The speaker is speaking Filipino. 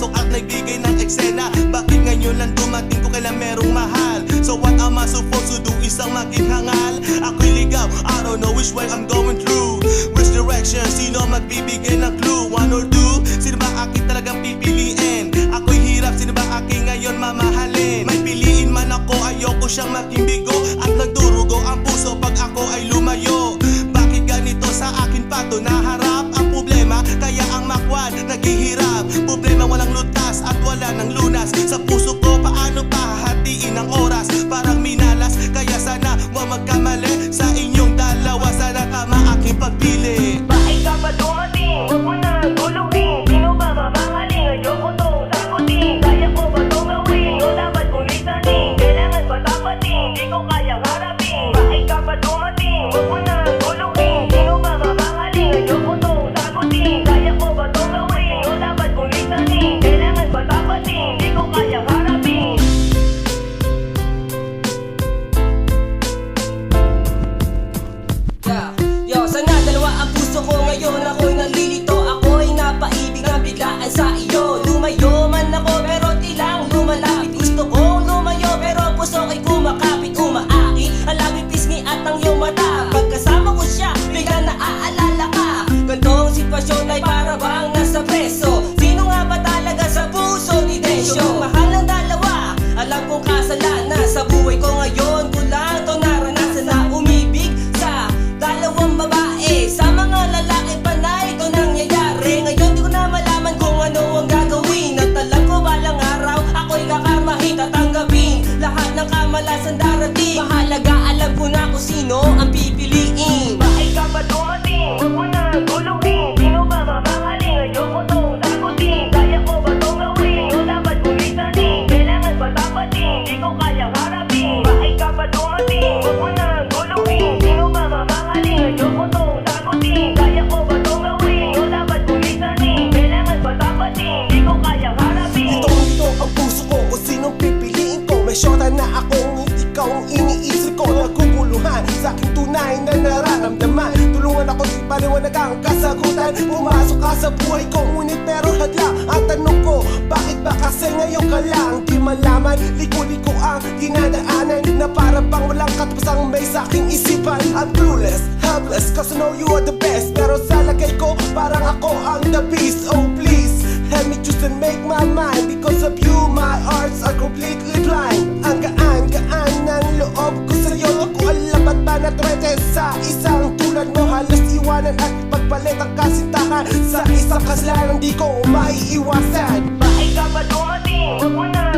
pumasok at nagbigay ng eksena. Bakit ngayon lang dumating ko kailan merong mahal? So what am I supposed to do? Isang maging hangal? Ako'y ligaw, I don't know which way I'm going through. Which direction? Sino magbibigay ng clue? One or two? Sino ba aking talagang pipiliin? Ako'y hirap, sino ba aking ngayon mamahalin? May piliin man ako, ayoko siyang maging bigo. At nagdurugo ang puso pag ako ay lumayo. Bakit ganito sa akin pa to naharap? Ang problema, kaya ang makwan naghihirap. Problema walang lutas at wala ng lunas. Sa puso ko, paano pahahatiin ang oras? Parang minalas, kaya sana huwag magkamali. Sa inyong dalawa, sana tama aking pagpili. Bakit ka pa dumating? Huwag mo na guluhin. Sino ba mamahaling? Ayoko tong sagutin. Kaya ko ba tong gawin? O dapat kong lisanin? Kailangan ba tapatin? Di ko kayang harapin. Bakit ka pa dumating? Huwag mo na guluhin. Sino ba mamahaling? Ayoko tong sagutin. Kaya ko ba tong gawin? O dapat kong lisanin? Kailangan ba tapatin? Di ko kayang harapin. Yo, sana dalawa ang puso ko ngayon. Ako'y nalilito, ako'y napaibig ang biglaan sa iyo. Lumayo man ako pero tilang lumalapit. Gusto kong lumayo pero puso ko'y kumakapit. Umaaki, ang labing pisngi at ang iyong mata. Pagkasama ko siya, bigla naaalala ka. Gantong sitwasyon ay para bang nasa preso. Sino nga ba talaga sa puso ni Densyo? Mahal ang dalawa, alam kong kasalanan. Sa buhay ko ngayon, ko lang to naranasan na umibig sa dalawang babae. Sa mga lalaki panay ito nangyayari. Ngayon di ko na malaman kung ano ang gagawin. At alam ko balang araw ako'y kakarmahin. Tatanggapin lahat ng kamalasan darating. Mahalaga alam ko na kung sino ang pipiliin. Bakit ka pa dumating? Huwag mo na guluhin. Sino ba mamahaling? Ayoko tong sagutin. Kaya ko ba tong gawin? O dapat kong lisanin? Kailangan ba tapatin? Di ko kayang harapin. Bakit ka pa dumating? Huwag mo na guluhin. Sino ba mamahaling? Ayoko tong sagutin. Kaya ko ba tong gawin? O dapat kong lisanin? Kailangan ba tapatin? Di ko kayang harapin. Dito ang puso ko kung sinong pipiliin ko. May syota na akong ikaw ang iniisip ko. Naguguluhan sa aking tunay na nararamdaman. Tulungan ako di paliwanag ang kasagutan. Pumasok ka sa buhay ko ngunit meron hadlang. Ang tanong ko, bakit ba kasi ngayon ka lang? Di malaman, liko-liko ang dinadaanan. Na para bang walang katapusang may sa aking isipan. I'm clueless, helpless, cause I know you are the best. Pero sa lagay ko, parang ako ang the beast. Oh please, help me choose and make my mind. Because of you, my hearts are completely blind. Ang gaan-gaan ng loob ko sa'yo. Ako alam ba't ba natwete sa isang tulad mo? Halos iwanan at pagpalit ang kasintahan. Sa isang kasalanan di ko maiiwasan. Bakit ka pa dumating? Huwag mo na